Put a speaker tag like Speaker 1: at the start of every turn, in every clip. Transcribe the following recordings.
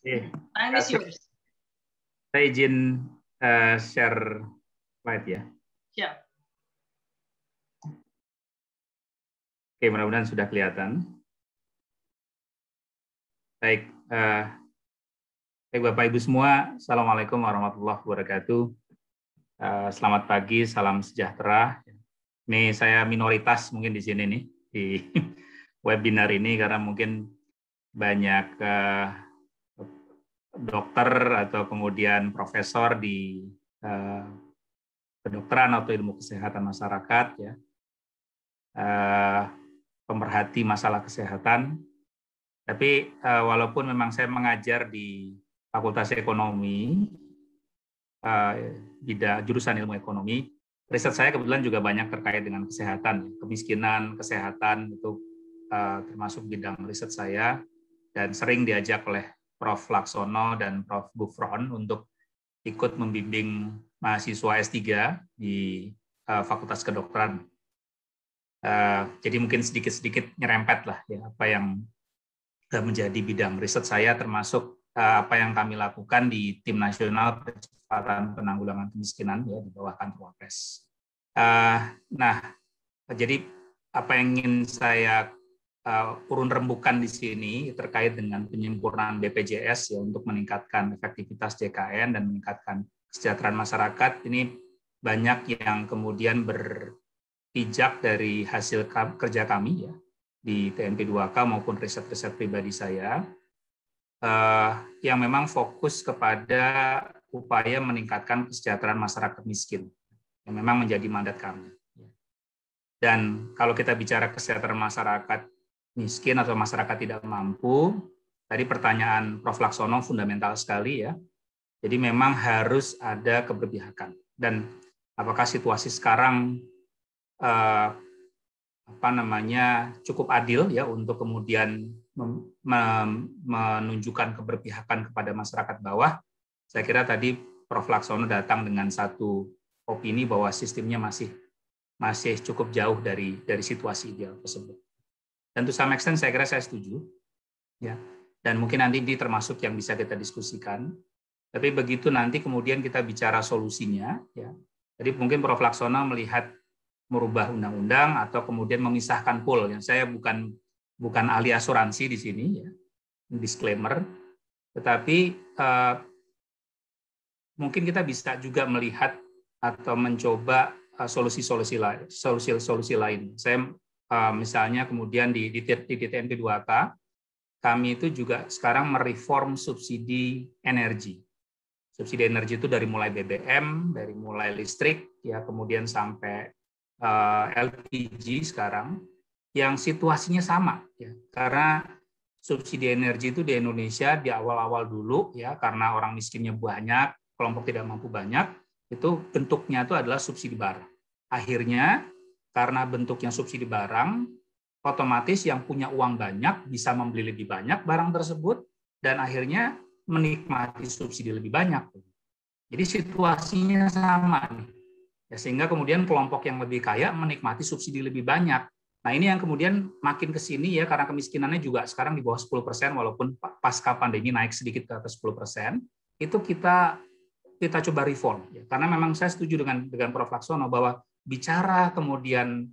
Speaker 1: Oke,
Speaker 2: Time is yours.
Speaker 1: saya izin share slide ya.
Speaker 2: Siap.
Speaker 1: Oke, mudah-mudahan sudah kelihatan. Baik, Bapak Ibu semua, Assalamualaikum warahmatullahi wabarakatuh. Selamat pagi, salam sejahtera. Ini saya minoritas mungkin di sini nih di webinar ini karena mungkin banyak dokter atau kemudian profesor di kedokteran atau ilmu kesehatan masyarakat ya, pemerhati masalah kesehatan. Tapi walaupun memang saya mengajar di Fakultas Ekonomi, jurusan ilmu ekonomi, riset saya kebetulan juga banyak terkait dengan kesehatan, kemiskinan, kesehatan itu termasuk bidang riset saya, dan sering diajak oleh Prof. Laksono dan Prof. Gufron untuk ikut membimbing mahasiswa S3 di Fakultas Kedokteran. Jadi mungkin sedikit-sedikit nyerempet lah ya apa yang menjadi bidang riset saya, termasuk apa yang kami lakukan di Tim Nasional Percepatan Penanggulangan Kemiskinan ya di bawah Kantor Wapres. Nah, jadi apa yang ingin saya urun rembukan di sini terkait dengan penyempurnaan BPJS ya untuk meningkatkan efektivitas JKN dan meningkatkan kesejahteraan masyarakat. Ini banyak yang kemudian berpijak dari hasil kerja kami ya di TNP 2K maupun riset-riset pribadi saya yang memang fokus kepada upaya meningkatkan kesejahteraan masyarakat miskin yang memang menjadi mandat kami. Dan kalau kita bicara kesejahteraan masyarakat miskin atau masyarakat tidak mampu, tadi pertanyaan Prof. Laksono fundamental sekali ya. Jadi memang harus ada keberpihakan. Dan apakah situasi sekarang cukup adil ya untuk kemudian menunjukkan keberpihakan kepada masyarakat bawah? Saya kira tadi Prof. Laksono datang dengan satu opini bahwa sistemnya masih cukup jauh dari situasi ideal tersebut. Dan to some extent saya kira saya setuju, ya. Dan mungkin nanti ini termasuk yang bisa kita diskusikan. Tapi begitu nanti kemudian kita bicara solusinya, ya. Jadi mungkin Prof. Laksono melihat merubah undang-undang atau kemudian memisahkan pool. Yang saya bukan ahli asuransi di sini, ya. Disclaimer. Tetapi mungkin kita bisa juga melihat atau mencoba solusi-solusi lain. Saya misalnya kemudian di TNP 2K, kami itu juga sekarang mereform subsidi energi. Subsidi energi itu dari mulai BBM, dari mulai listrik, ya kemudian sampai LPG sekarang, yang situasinya sama, ya karena subsidi energi itu di Indonesia di awal-awal dulu, ya karena orang miskinnya banyak, kelompok tidak mampu banyak, itu bentuknya itu adalah subsidi barang. Akhirnya karena bentuknya subsidi barang, otomatis yang punya uang banyak bisa membeli lebih banyak barang tersebut dan akhirnya menikmati subsidi lebih banyak. Jadi situasinya sama nih. Ya, sehingga kemudian kelompok yang lebih kaya menikmati subsidi lebih banyak. Nah, ini yang kemudian makin ke sini ya karena kemiskinannya juga sekarang di bawah 10% walaupun pasca pandemi naik sedikit ke atas 10%, itu kita coba reform ya. Karena memang saya setuju dengan Prof. Laksono bahwa bicara kemudian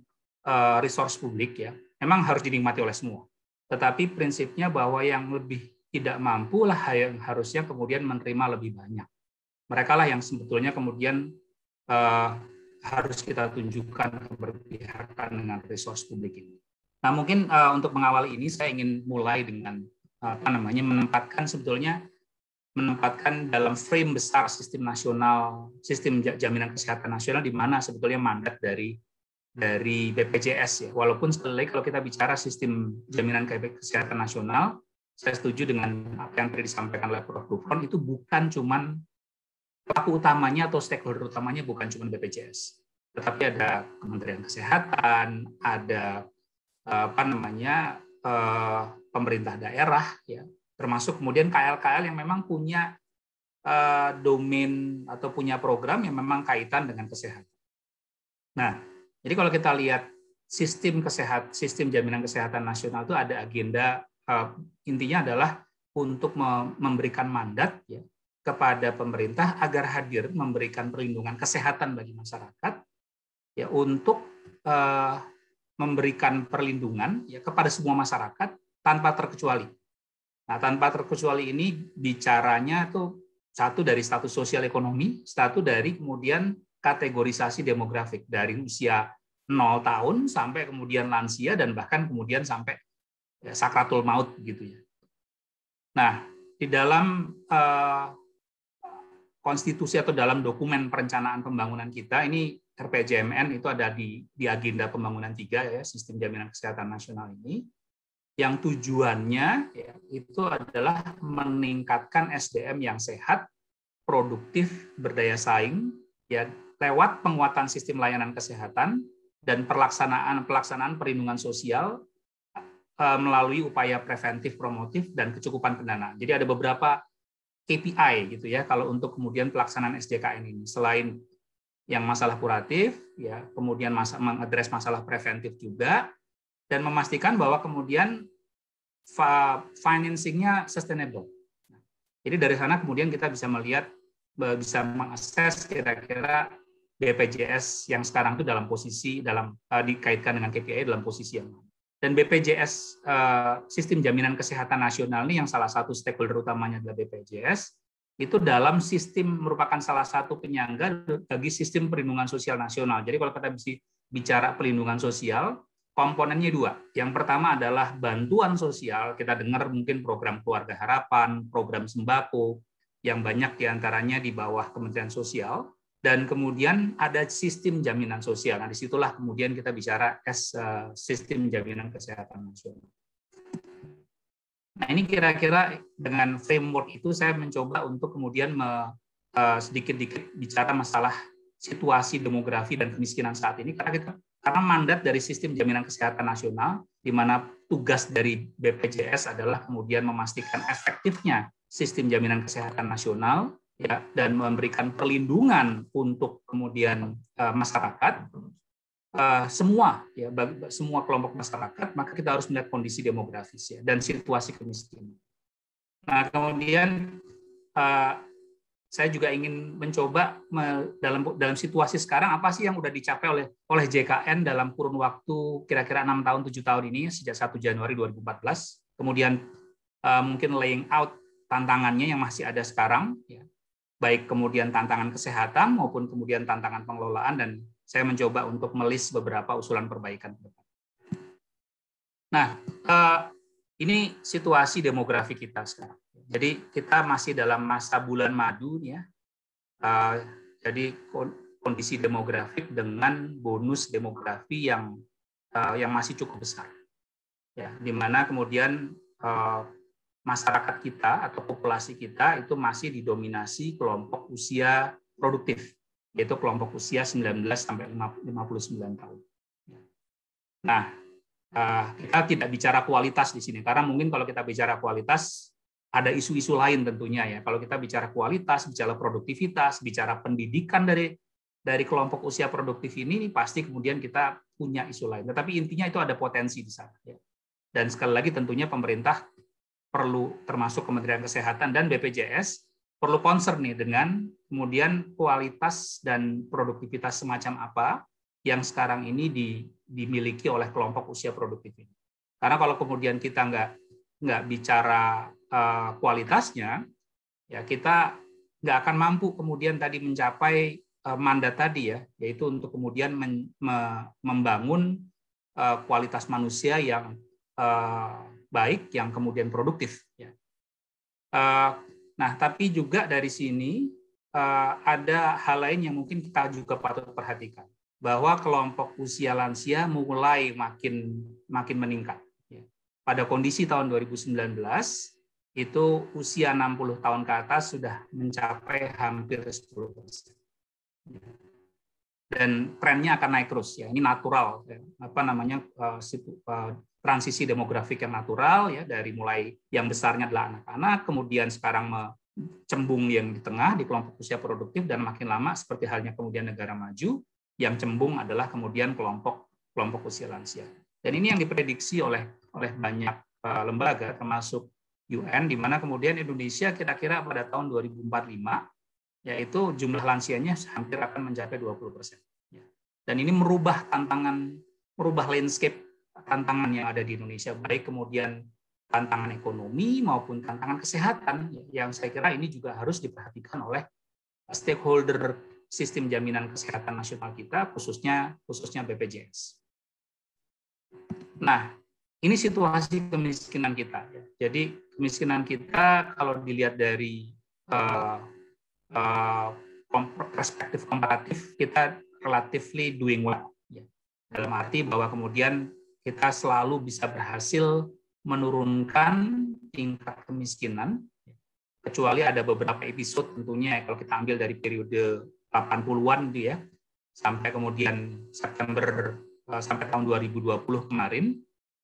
Speaker 1: resource publik ya, memang harus dinikmati oleh semua. Tetapi prinsipnya bahwa yang lebih tidak mampu lah yang harusnya kemudian menerima lebih banyak. Mereka lah yang sebetulnya kemudian harus kita tunjukkan keberpihakan dengan resource publik ini. Nah, mungkin untuk mengawali ini saya ingin mulai dengan menempatkan dalam frame besar sistem nasional, sistem jaminan kesehatan nasional di mana sebetulnya mandat dari BPJS ya. Walaupun sekali lagi kalau kita bicara sistem jaminan kesehatan nasional, saya setuju dengan apa yang tadi disampaikan oleh Prof. Gufron, itu bukan cuman pelaku utamanya atau stakeholder utamanya bukan cuma BPJS, tetapi ada Kementerian Kesehatan, ada pemerintah daerah ya. Termasuk kemudian KL-KL yang memang punya domain atau punya program yang memang kaitan dengan kesehatan. Nah, jadi kalau kita lihat sistem jaminan kesehatan nasional itu ada agenda intinya adalah untuk memberikan mandat ya kepada pemerintah agar hadir memberikan perlindungan kesehatan bagi masyarakat ya untuk memberikan perlindungan ya kepada semua masyarakat tanpa terkecuali. Nah, tanpa terkecuali ini bicaranya tuh satu dari status sosial ekonomi, satu dari kemudian kategorisasi demografik dari usia 0 tahun sampai kemudian lansia dan bahkan kemudian sampai ya, sakratul maut gitu ya. Nah, di dalam konstitusi atau dalam dokumen perencanaan pembangunan kita ini RPJMN itu ada di agenda pembangunan 3 ya, sistem jaminan kesehatan nasional ini. Yang tujuannya ya, itu adalah meningkatkan SDM yang sehat, produktif, berdaya saing, ya lewat penguatan sistem layanan kesehatan dan pelaksanaan perlindungan sosial melalui upaya preventif, promotif, dan kecukupan pendanaan. Jadi ada beberapa KPI gitu ya kalau untuk kemudian pelaksanaan SJKN ini. Selain yang masalah kuratif, ya kemudian mengadres masalah preventif juga. Dan memastikan bahwa kemudian financing-nya sustainable. Jadi dari sana kemudian kita bisa melihat, bisa mengakses kira-kira BPJS yang sekarang itu dalam posisi, dikaitkan dengan KPI dalam posisi yang mana. Dan BPJS, Sistem Jaminan Kesehatan Nasional ini yang salah satu stakeholder utamanya adalah BPJS, itu dalam sistem merupakan salah satu penyangga bagi sistem perlindungan sosial nasional. Jadi kalau kita bicara perlindungan sosial, komponennya 2. Yang pertama adalah bantuan sosial. Kita dengar mungkin program Keluarga Harapan, program sembako, yang banyak diantaranya di bawah Kementerian Sosial. Dan kemudian ada sistem jaminan sosial. Nah, disitulah kemudian kita bicara sistem jaminan kesehatan nasional. Nah, ini kira-kira dengan framework itu saya mencoba untuk kemudian sedikit-sedikit bicara masalah situasi demografi dan kemiskinan saat ini. Karena mandat dari sistem jaminan kesehatan nasional, di mana tugas dari BPJS adalah kemudian memastikan efektifnya sistem jaminan kesehatan nasional, ya, dan memberikan perlindungan untuk kemudian masyarakat, semua kelompok masyarakat, maka kita harus melihat kondisi demografis ya, dan situasi kemiskinan. Nah, kemudian saya juga ingin mencoba dalam situasi sekarang apa sih yang sudah dicapai oleh JKN dalam kurun waktu kira-kira 6 tahun 7 tahun ini sejak 1 Januari 2014. Kemudian mungkin laying out tantangannya yang masih ada sekarang ya. Baik kemudian tantangan kesehatan maupun kemudian tantangan pengelolaan, dan saya mencoba untuk melis beberapa usulan perbaikan. Nah, ini situasi demografi kita sekarang. Jadi kita masih dalam masa bulan madu ya. Jadi kondisi demografik dengan bonus demografi yang masih cukup besar. Ya, di mana kemudian masyarakat kita atau populasi kita itu masih didominasi kelompok usia produktif, yaitu kelompok usia 19 sampai 59 tahun. Nah, kita tidak bicara kualitas di sini karena mungkin kalau kita bicara kualitas ada isu-isu lain tentunya ya. Kalau kita bicara kualitas, bicara produktivitas, bicara pendidikan dari kelompok usia produktif ini pasti kemudian kita punya isu lain. Tetapi intinya itu ada potensi di sana ya. Dan sekali lagi tentunya pemerintah perlu, termasuk Kementerian Kesehatan dan BPJS, perlu concern nih dengan kemudian kualitas dan produktivitas semacam apa yang sekarang ini dimiliki oleh kelompok usia produktif ini. Karena kalau kemudian kita nggak bicara kualitasnya, ya kita nggak akan mampu kemudian tadi mencapai mandat tadi ya, yaitu untuk kemudian membangun kualitas manusia yang baik, yang kemudian produktif. Ya. Nah, tapi juga dari sini ada hal lain yang mungkin kita juga patut perhatikan, bahwa kelompok usia lansia mulai makin meningkat. Ya. Pada kondisi tahun 2019 itu usia 60 tahun ke atas sudah mencapai hampir 10%. Dan trennya akan naik terus ya. Ini natural ya. Transisi demografik yang natural ya, dari mulai yang besarnya adalah anak-anak, kemudian sekarang cembung yang di tengah di kelompok usia produktif, dan makin lama seperti halnya kemudian negara maju yang cembung adalah kemudian kelompok usia lansia. Dan ini yang diprediksi oleh banyak lembaga termasuk UN, di mana kemudian Indonesia kira-kira pada tahun 2045, yaitu jumlah lansianya hampir akan mencapai 20%. Dan ini merubah landscape tantangan yang ada di Indonesia, baik kemudian tantangan ekonomi maupun tantangan kesehatan, yang saya kira ini juga harus diperhatikan oleh stakeholder sistem jaminan kesehatan nasional kita, khususnya BPJS. Nah, ini situasi kemiskinan kita. Jadi kemiskinan kita kalau dilihat dari perspektif komparatif, kita relatively doing well. Dalam arti bahwa kemudian kita selalu bisa berhasil menurunkan tingkat kemiskinan, kecuali ada beberapa episode tentunya kalau kita ambil dari periode 80-an gitu ya, sampai kemudian sampai tahun 2020 kemarin,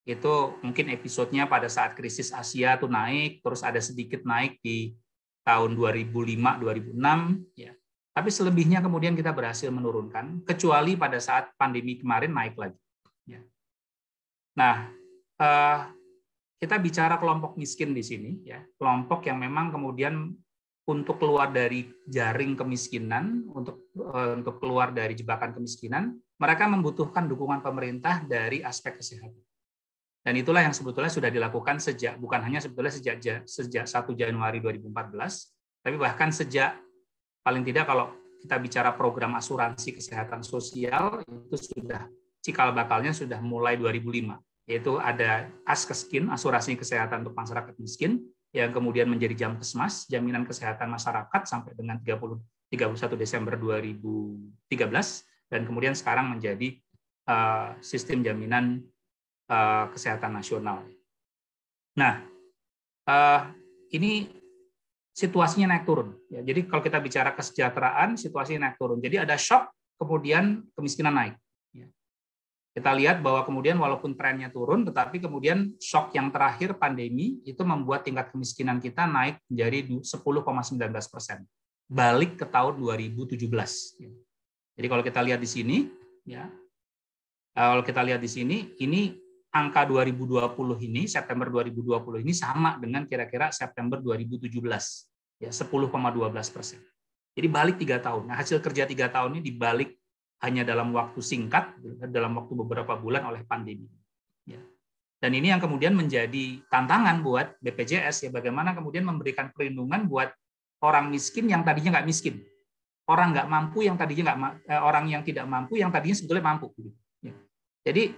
Speaker 1: itu mungkin episodenya pada saat krisis Asia itu naik, terus ada sedikit naik di tahun 2005-2006, ya. Tapi selebihnya kemudian kita berhasil menurunkan, kecuali pada saat pandemi kemarin naik lagi. Ya. Nah, kita bicara kelompok miskin di sini, ya, kelompok yang memang kemudian untuk keluar dari jaring kemiskinan, untuk keluar dari jebakan kemiskinan, mereka membutuhkan dukungan pemerintah dari aspek kesehatan. Dan itulah yang sebetulnya sudah dilakukan bukan hanya sebetulnya sejak 1 Januari 2014, tapi bahkan sejak paling tidak kalau kita bicara program asuransi kesehatan sosial, itu sudah cikal bakalnya sudah mulai 2005, yaitu ada Askeskin, asuransi kesehatan untuk masyarakat miskin, yang kemudian menjadi Jamkesmas, jaminan kesehatan masyarakat sampai dengan 31 Desember 2013, dan kemudian sekarang menjadi sistem jaminan kesehatan nasional. Nah, ini situasinya naik turun. Ya, jadi kalau kita bicara kesejahteraan, situasinya naik turun. Jadi ada shock, kemudian kemiskinan naik. Ya. Kita lihat bahwa kemudian walaupun trennya turun, tetapi kemudian shock yang terakhir pandemi itu membuat tingkat kemiskinan kita naik menjadi 10,19%. Balik ke tahun 2017. Ya. Jadi kalau kita lihat di sini, ya, kalau kita lihat di sini, ini angka 2020 ini, September 2020 ini sama dengan kira-kira September 2017, ya 10,12%. Jadi balik 3 tahun. Nah, hasil kerja 3 tahun ini dibalik hanya dalam waktu singkat, dalam waktu beberapa bulan oleh pandemi. Ya. Dan ini yang kemudian menjadi tantangan buat BPJS, ya, bagaimana kemudian memberikan perlindungan buat orang miskin yang tadinya nggak miskin, orang nggak mampu yang tadinya orang yang tidak mampu yang tadinya sebetulnya mampu. Ya. Jadi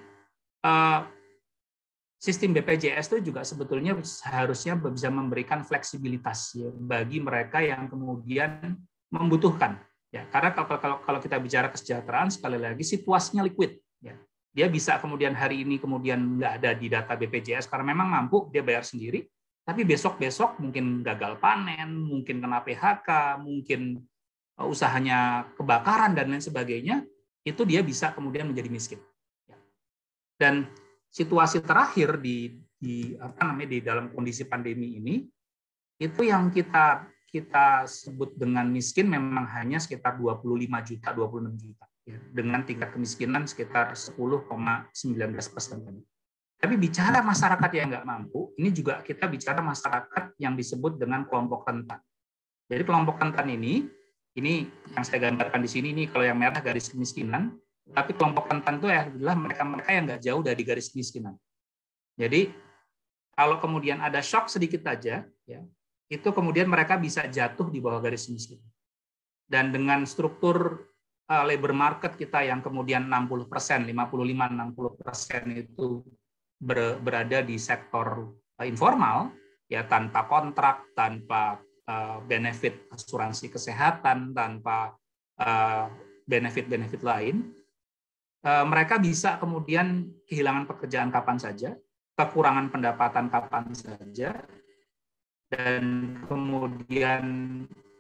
Speaker 1: sistem BPJS itu juga sebetulnya seharusnya bisa memberikan fleksibilitas, ya, bagi mereka yang kemudian membutuhkan. Ya, karena kalau kita bicara kesejahteraan, sekali lagi situasinya liquid. Ya. Dia bisa kemudian hari ini kemudian nggak ada di data BPJS karena memang mampu, dia bayar sendiri. Tapi besok-besok mungkin gagal panen, mungkin kena PHK, mungkin usahanya kebakaran dan lain sebagainya, itu dia bisa kemudian menjadi miskin. Ya. Dan situasi terakhir di dalam kondisi pandemi ini, itu yang kita sebut dengan miskin memang hanya sekitar 26 juta, ya, dengan tingkat kemiskinan sekitar 10,19%. Tapi bicara masyarakat yang nggak mampu, ini juga kita bicara masyarakat yang disebut dengan kelompok rentan. Jadi kelompok rentan ini yang saya gambarkan di sini, ini kalau yang merah garis kemiskinan, tapi kelompok rentan itu adalah mereka yang nggak jauh dari garis kemiskinan. Jadi kalau kemudian ada shock sedikit aja, ya, itu kemudian mereka bisa jatuh di bawah garis kemiskinan. Dan dengan struktur labor market kita yang kemudian 60%, 55-60% itu berada di sektor informal, ya, tanpa kontrak, tanpa benefit asuransi kesehatan, tanpa benefit-benefit lain, mereka bisa kemudian kehilangan pekerjaan kapan saja, kekurangan pendapatan kapan saja, dan kemudian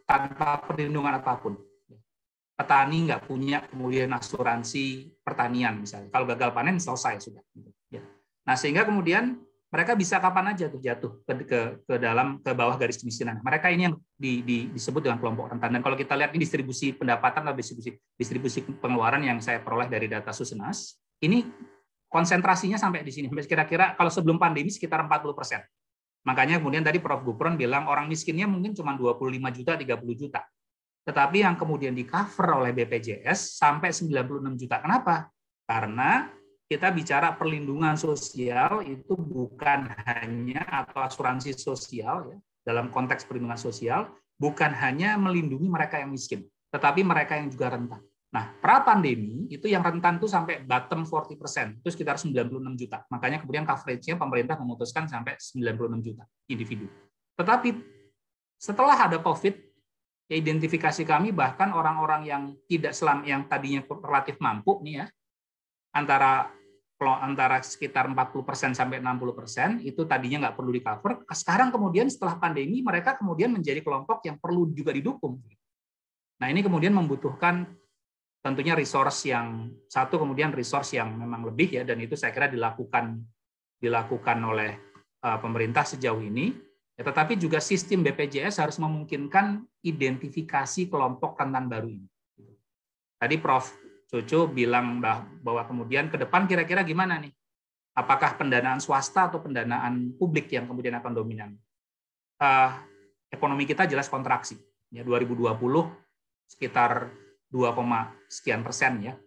Speaker 1: tanpa perlindungan apapun. Petani nggak punya kemudian asuransi pertanian misalnya. Kalau gagal panen selesai sudah. Nah, sehingga kemudian mereka bisa kapan aja tuh jatuh ke bawah garis kemiskinan. Mereka ini yang disebut dengan kelompok rentan. Dan kalau kita lihat ini distribusi pendapatan atau distribusi pengeluaran yang saya peroleh dari data Susenas, ini konsentrasinya sampai di sini. Kira-kira kalau sebelum pandemi sekitar 40%. Makanya kemudian tadi Prof. Gufron bilang orang miskinnya mungkin cuma 25 juta, 30 juta. Tetapi yang kemudian di-cover oleh BPJS sampai 96 juta. Kenapa? Karena kita bicara perlindungan sosial itu bukan hanya, atau asuransi sosial ya, dalam konteks perlindungan sosial, bukan hanya melindungi mereka yang miskin, tetapi mereka yang juga rentan. Nah, pra-pandemi itu yang rentan itu sampai bottom 40%, itu sekitar 96 juta. Makanya kemudian coverage-nya pemerintah memutuskan sampai 96 juta individu. Tetapi setelah ada COVID, ya identifikasi kami bahkan orang-orang yang tidak yang tadinya relatif mampu nih ya, antara sekitar 40% sampai 60% itu tadinya nggak perlu di-cover. Sekarang kemudian setelah pandemi mereka kemudian menjadi kelompok yang perlu juga didukung. Nah, ini kemudian membutuhkan tentunya resource yang memang lebih ya, dan itu saya kira dilakukan oleh pemerintah sejauh ini. Ya, tetapi juga sistem BPJS harus memungkinkan identifikasi kelompok rentan baru ini. Tadi Prof. Cucu bilang bahwa kemudian ke depan kira-kira gimana nih? Apakah pendanaan swasta atau pendanaan publik yang kemudian akan dominan? Ekonomi kita jelas kontraksi. Ya, 2020 sekitar 2, sekian persen ya.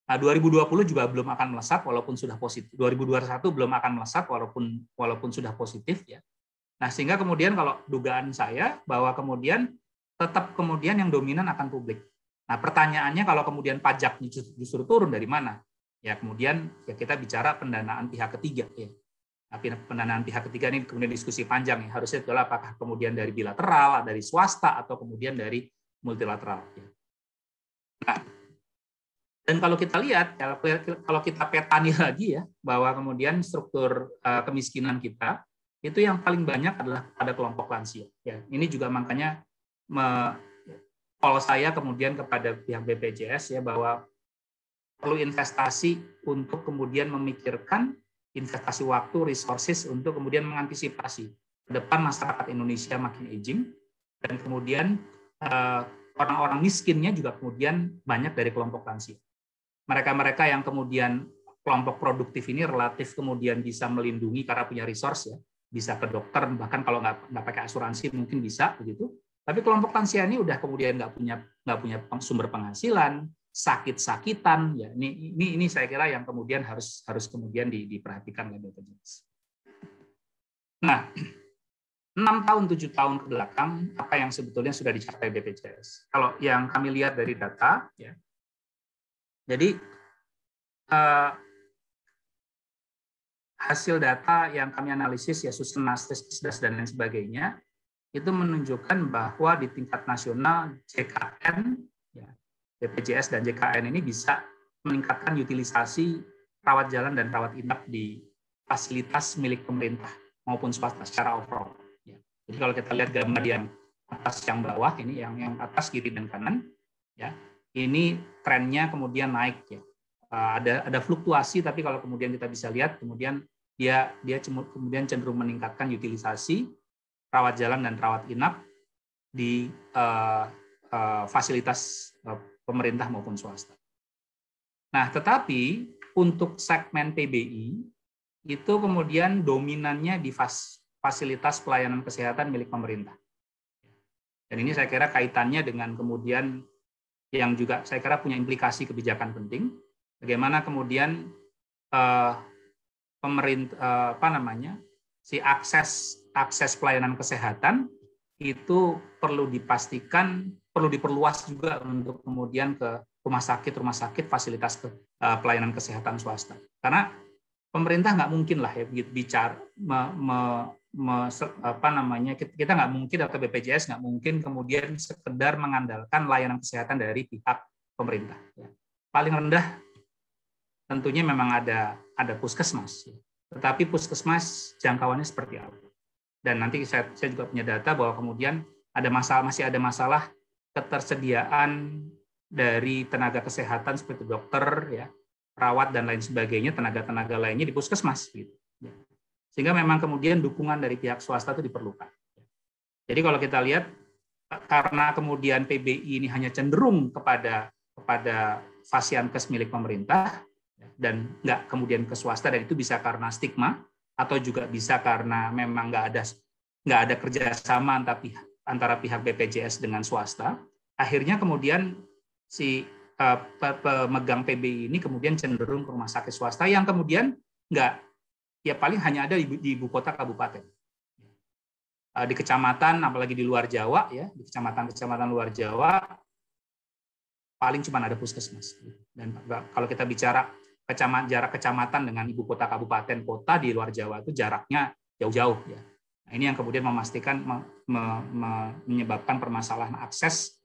Speaker 1: 2020 juga belum akan melesat walaupun sudah positif. 2021 belum akan melesat walaupun sudah positif ya. Nah, sehingga kemudian kalau dugaan saya bahwa kemudian tetap kemudian yang dominan akan publik. Nah, pertanyaannya kalau kemudian pajak justru turun dari mana? Ya kemudian ya kita bicara pendanaan pihak ketiga ya. Tapi pendanaan pihak ketiga ini kemudian diskusi panjang ya. Harusnya adalah apakah kemudian dari bilateral, dari swasta atau kemudian dari multilateral ya. Nah, dan kalau kita lihat kalau kita petani lagi ya, bahwa kemudian struktur kemiskinan kita itu yang paling banyak adalah pada kelompok lansia ya. Ini juga makanya kalau saya kemudian kepada pihak BPJS ya, bahwa perlu investasi untuk kemudian memikirkan investasi waktu, resources untuk kemudian mengantisipasi ke depan masyarakat Indonesia makin aging, dan kemudian orang-orang miskinnya juga kemudian banyak dari kelompok lansia. Mereka-mereka yang kemudian kelompok produktif ini relatif kemudian bisa melindungi karena punya resource ya, bisa ke dokter, bahkan kalau nggak pakai asuransi mungkin bisa begitu. Tapi kelompok lansia ini udah kemudian nggak punya sumber penghasilan, sakit-sakitan ya. Ini saya kira yang kemudian harus kemudian diperhatikan oleh BPJS. Nah, 6 tahun 7 tahun ke belakang apa yang sebetulnya sudah dicapai BPJS? Kalau yang kami lihat dari data ya. Jadi hasil data yang kami analisis ya, Susenas dan lain sebagainya, itu menunjukkan bahwa di tingkat nasional JKN, ya, BPJS dan JKN ini bisa meningkatkan utilisasi rawat jalan dan rawat inap di fasilitas milik pemerintah maupun swasta secara overall. Ya. Jadi kalau kita lihat gambar yang atas yang bawah ini, yang atas kiri dan kanan, ya, ini trennya kemudian naik ya. Ada fluktuasi, tapi kalau kemudian kita bisa lihat kemudian dia kemudian cenderung meningkatkan utilisasi rawat jalan dan rawat inap di fasilitas pemerintah maupun swasta. Nah, tetapi untuk segmen PBI itu kemudian dominannya di fasilitas pelayanan kesehatan milik pemerintah. Dan ini saya kira kaitannya dengan kemudian yang juga saya kira punya implikasi kebijakan penting. Bagaimana kemudian pemerintah si akses pelayanan kesehatan itu perlu dipastikan, perlu diperluas juga untuk kemudian ke rumah sakit fasilitas pelayanan kesehatan swasta. Karena pemerintah nggak mungkin lah ya bicara kita nggak mungkin, atau BPJS nggak mungkin kemudian sekedar mengandalkan layanan kesehatan dari pihak pemerintah. Paling rendah tentunya memang ada puskesmas, tetapi puskesmas jangkauannya seperti apa? Dan nanti saya juga punya data bahwa kemudian masih ada masalah ketersediaan dari tenaga kesehatan seperti dokter, ya, perawat dan lain sebagainya, tenaga lainnya di puskesmas, gitu. Sehingga memang kemudian dukungan dari pihak swasta itu diperlukan. Jadi kalau kita lihat, karena kemudian PBI ini hanya cenderung kepada fasiankes milik pemerintah dan nggak kemudian ke swasta, dan itu bisa karena stigma atau juga bisa karena memang nggak ada kerjasama antara pihak BPJS dengan swasta. Akhirnya kemudian si pemegang PBI ini kemudian cenderung ke rumah sakit swasta yang kemudian ya paling hanya ada di ibu kota kabupaten. Di kecamatan, apalagi di luar Jawa, ya di kecamatan luar Jawa, paling cuma ada puskesmas. Dan kalau kita bicara jarak kecamatan dengan ibu kota kabupaten kota di luar Jawa itu jaraknya jauh-jauh. Ya. Nah, ini yang kemudian memastikan menyebabkan permasalahan akses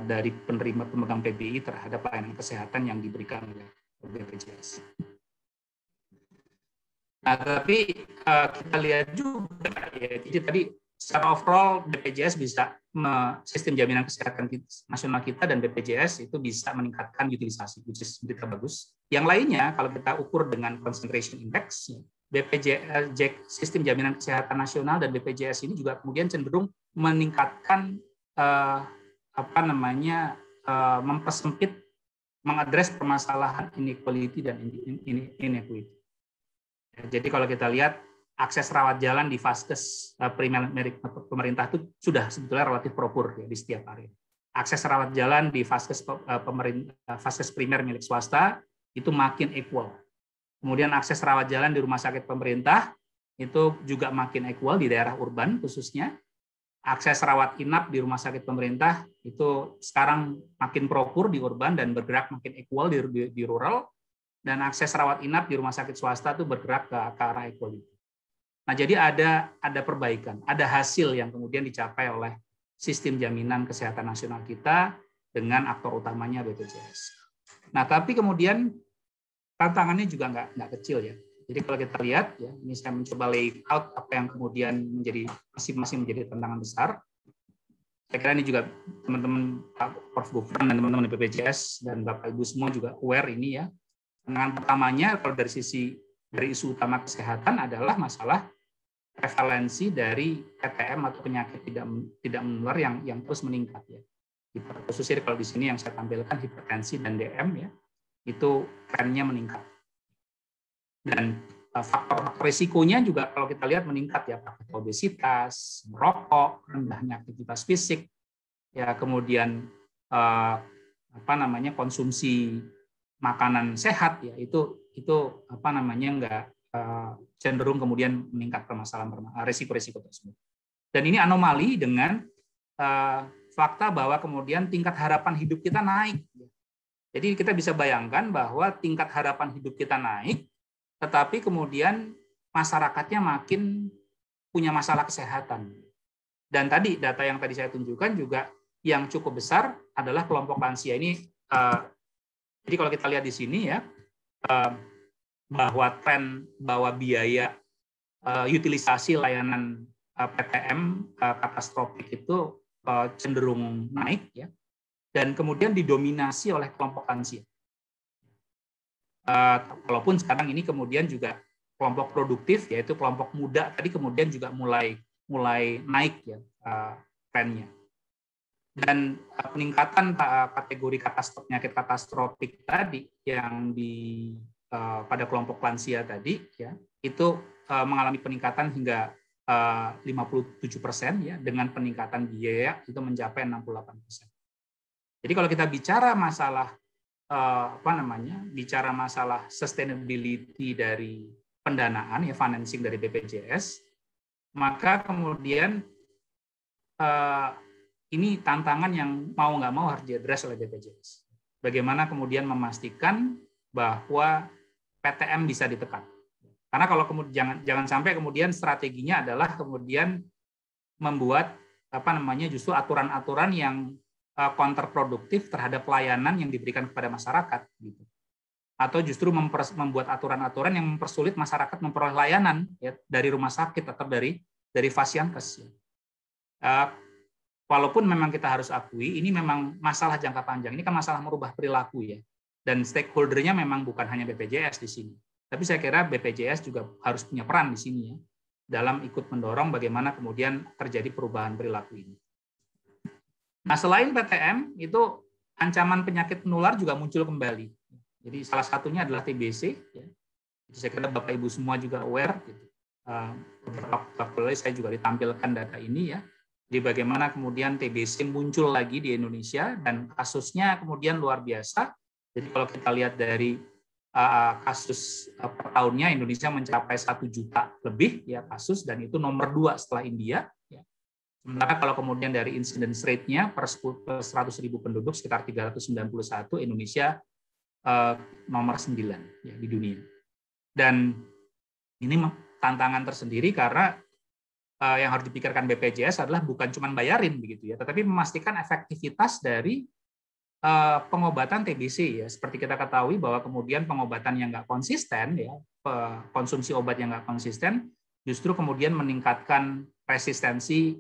Speaker 1: dari penerima pemegang PBI terhadap pelayanan kesehatan yang diberikan oleh BPJS. Nah, tapi kita lihat juga, ya, jadi tadi secara overall BPJS bisa sistem jaminan kesehatan nasional kita dan BPJS itu bisa meningkatkan utilisasi, which is berita bagus. Yang lainnya, kalau kita ukur dengan concentration index, BPJS, sistem jaminan kesehatan nasional dan BPJS ini juga kemudian cenderung meningkatkan mempersempit, mengadres permasalahan inequality dan inequity. Jadi kalau kita lihat akses rawat jalan di vaskes primer pemerintah itu sudah sebetulnya relatif proper ya, di setiap area. Akses rawat jalan di vaskes primer milik swasta itu makin equal. Kemudian akses rawat jalan di rumah sakit pemerintah itu juga makin equal di daerah urban khususnya. Akses rawat inap di rumah sakit pemerintah itu sekarang makin proper di urban dan bergerak makin equal di rural. Dan akses rawat inap di rumah sakit swasta itu bergerak ke arah equality. Nah, jadi ada perbaikan, ada hasil yang kemudian dicapai oleh sistem jaminan kesehatan nasional kita dengan aktor utamanya BPJS. Nah, tapi kemudian tantangannya juga nggak kecil ya. Jadi kalau kita lihat, ya, ini saya mencoba layout apa yang kemudian masing-masing menjadi tantangan besar. Saya kira ini juga teman-teman Pak Prof. Gufron dan teman-teman BPJS dan Bapak Ibu semua juga aware ini ya. Tantangan pertamanya kalau dari isu utama kesehatan adalah masalah prevalensi dari PTM atau penyakit tidak menular yang terus meningkat ya. Khususnya kalau di sini yang saya tampilkan hipertensi dan DM ya, itu trennya meningkat. Dan faktor risikonya juga kalau kita lihat meningkat ya, obesitas, merokok, rendahnya aktivitas fisik, ya kemudian konsumsi makanan sehat ya itu nggak cenderung kemudian meningkat permasalahan risiko-risiko tersebut. Dan ini anomali dengan fakta bahwa kemudian tingkat harapan hidup kita naik. Jadi kita bisa bayangkan bahwa tingkat harapan hidup kita naik, tetapi kemudian masyarakatnya makin punya masalah kesehatan. Dan tadi data yang tadi saya tunjukkan juga yang cukup besar adalah kelompok lansia ini. Jadi kalau kita lihat di sini ya, bahwa biaya utilisasi layanan PTM katastrofik itu cenderung naik ya, dan kemudian didominasi oleh kelompok lansia. Walaupun sekarang ini kemudian juga kelompok produktif yaitu kelompok muda tadi kemudian juga mulai naik ya trennya. Dan peningkatan kategori penyakit katastrofik tadi yang pada kelompok lansia tadi ya itu mengalami peningkatan hingga 57% ya, dengan peningkatan biaya itu mencapai 68%. Jadi kalau kita bicara masalah bicara masalah sustainability dari pendanaan ya, financing dari BPJS, maka kemudian ini tantangan yang mau nggak mau harus diadres oleh BPJS. Bagaimana kemudian memastikan bahwa PTM bisa ditekan. Karena kalau kemudian jangan sampai kemudian strateginya adalah kemudian membuat justru aturan-aturan yang kontraproduktif terhadap pelayanan yang diberikan kepada masyarakat, gitu. Atau justru membuat aturan-aturan yang mempersulit masyarakat memperoleh layanan ya, dari rumah sakit atau dari Fasiankes. Walaupun memang kita harus akui ini memang masalah jangka panjang, ini kan masalah merubah perilaku ya, dan stakeholder-nya memang bukan hanya BPJS di sini, tapi saya kira BPJS juga harus punya peran di sini ya, dalam ikut mendorong bagaimana kemudian terjadi perubahan perilaku ini. Nah, selain PTM itu ancaman penyakit menular juga muncul kembali. Jadi salah satunya adalah TBC. Ya. Saya kira Bapak Ibu semua juga aware. Gitu. Beberapa waktu lalu saya juga ditampilkan data ini ya. Jadi bagaimana kemudian TBC muncul lagi di Indonesia dan kasusnya kemudian luar biasa. Jadi kalau kita lihat dari kasus per tahunnya Indonesia mencapai 1 juta lebih ya kasus dan itu nomor 2 setelah India. Ya. Sementara kalau kemudian dari incidence rate-nya per 100.000 penduduk sekitar 391, Indonesia nomor 9 ya, di dunia. Dan ini tantangan tersendiri karena yang harus dipikirkan BPJS adalah bukan cuma bayarin begitu ya, tetapi memastikan efektivitas dari pengobatan TBC ya. Seperti kita ketahui bahwa kemudian pengobatan yang nggak konsisten ya, konsumsi obat yang nggak konsisten justru kemudian meningkatkan resistensi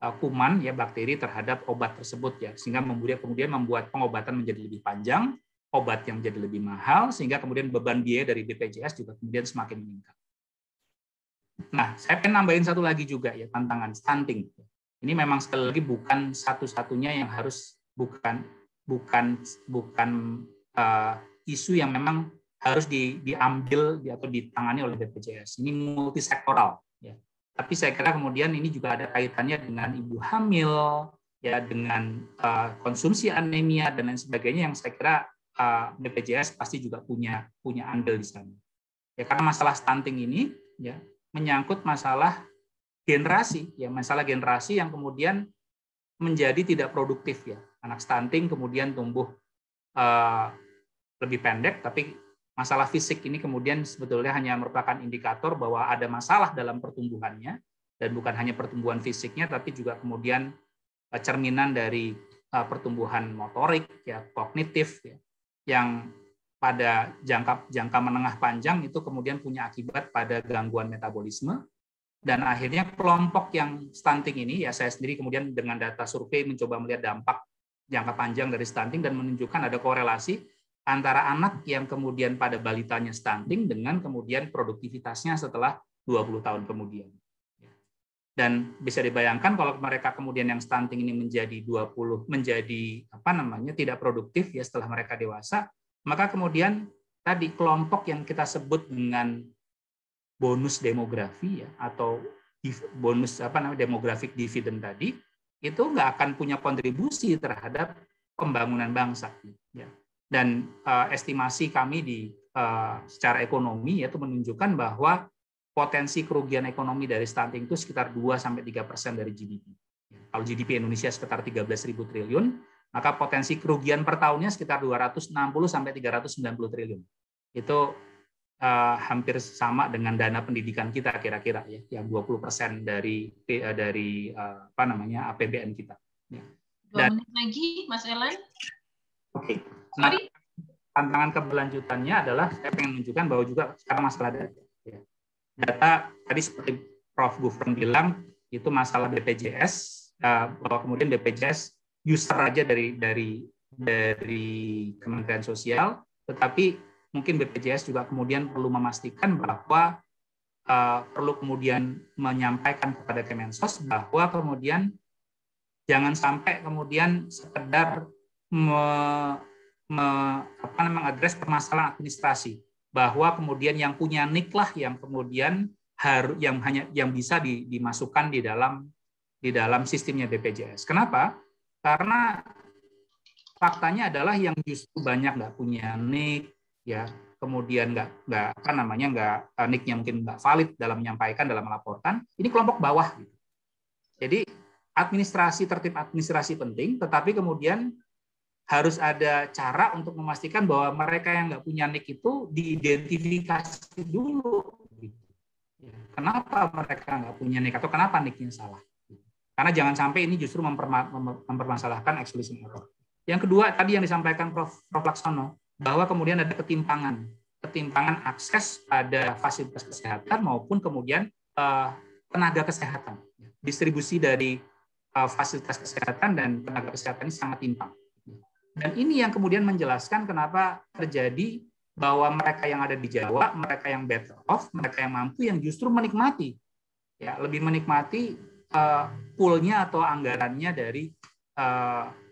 Speaker 1: kuman ya bakteri terhadap obat tersebut ya, sehingga kemudian membuat pengobatan menjadi lebih panjang, obat yang menjadi lebih mahal, sehingga kemudian beban biaya dari BPJS juga kemudian semakin meningkat. Nah, saya pengen nambahin satu lagi juga ya, tantangan stunting. Ini memang sekali lagi bukan satu-satunya yang harus bukan isu yang memang harus diambil atau ditangani oleh BPJS. Ini multisektoral ya. Tapi saya kira kemudian ini juga ada kaitannya dengan ibu hamil ya, dengan konsumsi anemia dan lain sebagainya yang saya kira BPJS pasti juga punya andil di sana. Ya, karena masalah stunting ini ya menyangkut masalah generasi ya, masalah generasi yang kemudian menjadi tidak produktif ya. Anak stunting kemudian tumbuh lebih pendek, tapi masalah fisik ini kemudian sebetulnya hanya merupakan indikator bahwa ada masalah dalam pertumbuhannya, dan bukan hanya pertumbuhan fisiknya, tapi juga kemudian cerminan dari pertumbuhan motorik, ya, kognitif, ya, yang pada jangka menengah panjang itu kemudian punya akibat pada gangguan metabolisme. Dan akhirnya kelompok yang stunting ini, ya saya sendiri kemudian dengan data survei mencoba melihat dampak jangka panjang dari stunting dan menunjukkan ada korelasi antara anak yang kemudian pada balitanya stunting dengan kemudian produktivitasnya setelah 20 tahun kemudian. Dan bisa dibayangkan kalau mereka kemudian yang stunting ini menjadi tidak produktif ya setelah mereka dewasa, maka kemudian tadi kelompok yang kita sebut dengan bonus demografi ya, atau bonus demographic dividend tadi, itu nggak akan punya kontribusi terhadap pembangunan bangsa ya. Dan estimasi kami secara ekonomi yaitu menunjukkan bahwa potensi kerugian ekonomi dari stunting itu sekitar 2-3% dari GDP. Kalau GDP Indonesia sekitar 13.000 triliun, maka potensi kerugian per tahunnya sekitar 260-390 triliun. Itu hampir sama dengan dana pendidikan kita kira-kira ya, yang 20% dari APBN kita. Ya.
Speaker 2: 2 menit lagi, Mas Elan.
Speaker 1: Oke. Nah, tantangan keberlanjutannya adalah saya ingin menunjukkan bahwa juga sekarang masalah data. Ya. Data tadi seperti Prof. Gufron bilang itu masalah BPJS, bahwa kemudian BPJS user aja dari Kementerian Sosial, tetapi mungkin BPJS juga kemudian perlu memastikan bahwa perlu kemudian menyampaikan kepada Kemensos bahwa kemudian jangan sampai kemudian sekedar mengadres permasalahan administrasi, bahwa kemudian yang punya NIK lah yang kemudian yang bisa dimasukkan di dalam sistemnya BPJS. Kenapa? Karena faktanya adalah yang justru banyak nggak punya NIK, ya kemudian NIK-nya mungkin nggak valid dalam menyampaikan, dalam melaporkan, ini kelompok bawah. Jadi tertib administrasi penting, tetapi kemudian harus ada cara untuk memastikan bahwa mereka yang nggak punya NIK itu diidentifikasi dulu. Kenapa mereka nggak punya NIK atau kenapa NIK-nya salah? Karena jangan sampai ini justru mempermasalahkan exclusion error. Yang kedua tadi yang disampaikan Prof. Laksono, bahwa kemudian ada ketimpangan akses pada fasilitas kesehatan maupun kemudian tenaga kesehatan. Distribusi dari fasilitas kesehatan dan tenaga kesehatan ini sangat timpang. Dan ini yang kemudian menjelaskan kenapa terjadi bahwa mereka yang ada di Jawa, mereka yang better off, mereka yang mampu, yang justru menikmati, ya lebih menikmati poolnya atau anggarannya dari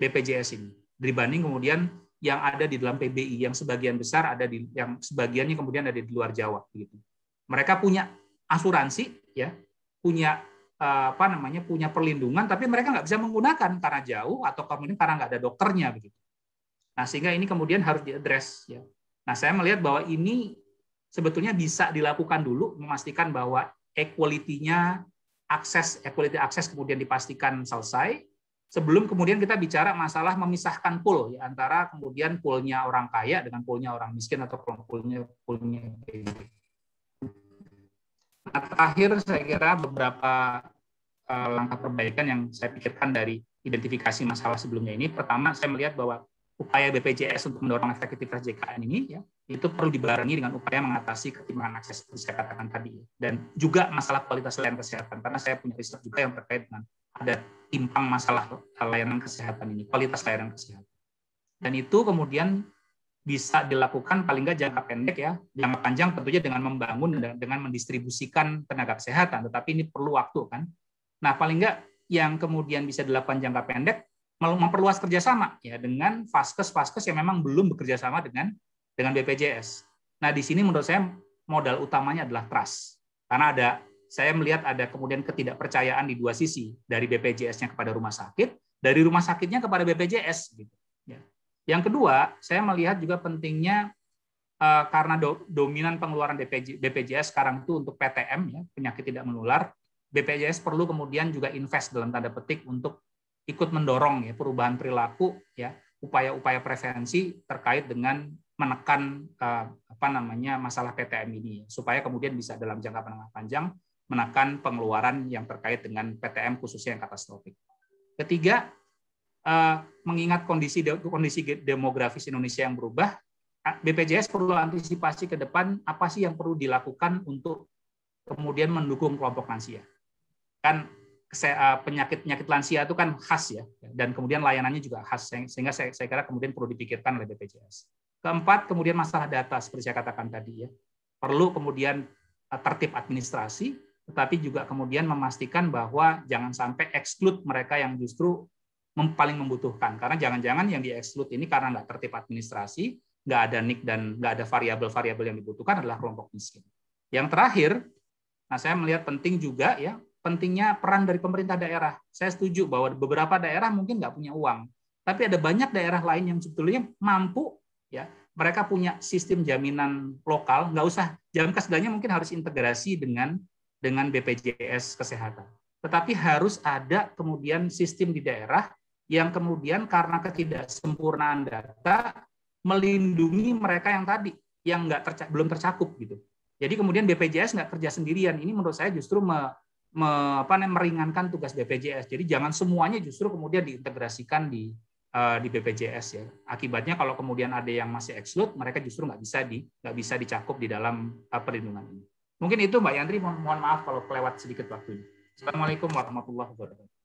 Speaker 1: BPJS ini dibanding kemudian yang ada di dalam PBI, yang sebagian besar ada di, yang sebagiannya kemudian ada di luar Jawa gitu. Mereka punya asuransi, ya, punya punya perlindungan, tapi mereka nggak bisa menggunakan karena jauh atau kemudian karena nggak ada dokternya begitu. Nah, sehingga ini kemudian harus diadres, ya. Nah, saya melihat bahwa ini sebetulnya bisa dilakukan dulu, memastikan bahwa equality akses kemudian dipastikan selesai, sebelum kemudian kita bicara masalah memisahkan pool, ya, antara kemudian poolnya orang kaya dengan poolnya orang miskin atau poolnya. Nah, terakhir saya kira beberapa langkah perbaikan yang saya pikirkan dari identifikasi masalah sebelumnya ini. Pertama, saya melihat bahwa upaya BPJS untuk mendorong efektivitas JKN ini, ya, itu perlu dibarengi dengan upaya mengatasi ketimpangan akses seperti saya katakan tadi, dan juga masalah kualitas layanan kesehatan, karena saya punya riset juga yang terkait dengan ada timpang masalah layanan kesehatan ini, kualitas layanan kesehatan. Dan itu kemudian bisa dilakukan paling nggak jangka pendek, ya, jangka panjang tentunya dengan membangun dan dengan mendistribusikan tenaga kesehatan, tetapi ini perlu waktu kan. Nah, paling nggak yang kemudian bisa dilakukan jangka pendek, memperluas kerjasama, ya, dengan vaskes yang memang belum bekerja sama dengan BPJS. Nah, di sini menurut saya modal utamanya adalah trust, karena saya melihat ada kemudian ketidakpercayaan di dua sisi, dari BPJS-nya kepada rumah sakit, dari rumah sakitnya kepada BPJS. Gitu. Ya. Yang kedua, saya melihat juga pentingnya karena dominan pengeluaran BPJS sekarang itu untuk PTM, ya, penyakit tidak menular, BPJS perlu kemudian juga invest dalam tanda petik untuk ikut mendorong, ya, perubahan perilaku, ya, upaya-upaya prevensi terkait dengan menekan masalah PTM ini, supaya kemudian bisa dalam jangka menengah panjang menekan pengeluaran yang terkait dengan PTM khususnya yang katastrofik. Ketiga, mengingat kondisi demografis Indonesia yang berubah, BPJS perlu antisipasi ke depan apa sih yang perlu dilakukan untuk kemudian mendukung kelompok lansia. Kan penyakit lansia itu kan khas, ya, dan kemudian layanannya juga khas, sehingga saya kira kemudian perlu dipikirkan oleh BPJS. Keempat, kemudian masalah data seperti saya katakan tadi, ya, perlu kemudian tertib administrasi, tetapi juga kemudian memastikan bahwa jangan sampai exclude mereka yang justru paling membutuhkan, karena jangan-jangan yang di-exclude ini karena nggak tertib administrasi, nggak ada NIK dan nggak ada variabel-variabel yang dibutuhkan adalah kelompok miskin. Yang terakhir, nah, saya melihat penting juga, ya, pentingnya peran dari pemerintah daerah. Saya setuju bahwa beberapa daerah mungkin nggak punya uang, tapi ada banyak daerah lain yang sebetulnya mampu, ya, mereka punya sistem jaminan lokal, nggak usah Jamkesdanya mungkin harus integrasi dengan BPJS Kesehatan. Tetapi harus ada kemudian sistem di daerah yang kemudian karena ketidaksempurnaan data melindungi mereka yang tadi yang belum tercakup gitu. Jadi kemudian BPJS nggak kerja sendirian. Ini menurut saya justru meringankan tugas BPJS. Jadi jangan semuanya justru kemudian diintegrasikan di BPJS, ya. Akibatnya kalau kemudian ada yang masih exclude, mereka justru nggak bisa dicakup di dalam perlindungan ini. Mungkin itu Mbak Yandri, mohon maaf kalau kelewat sedikit waktunya. Assalamualaikum warahmatullahi wabarakatuh.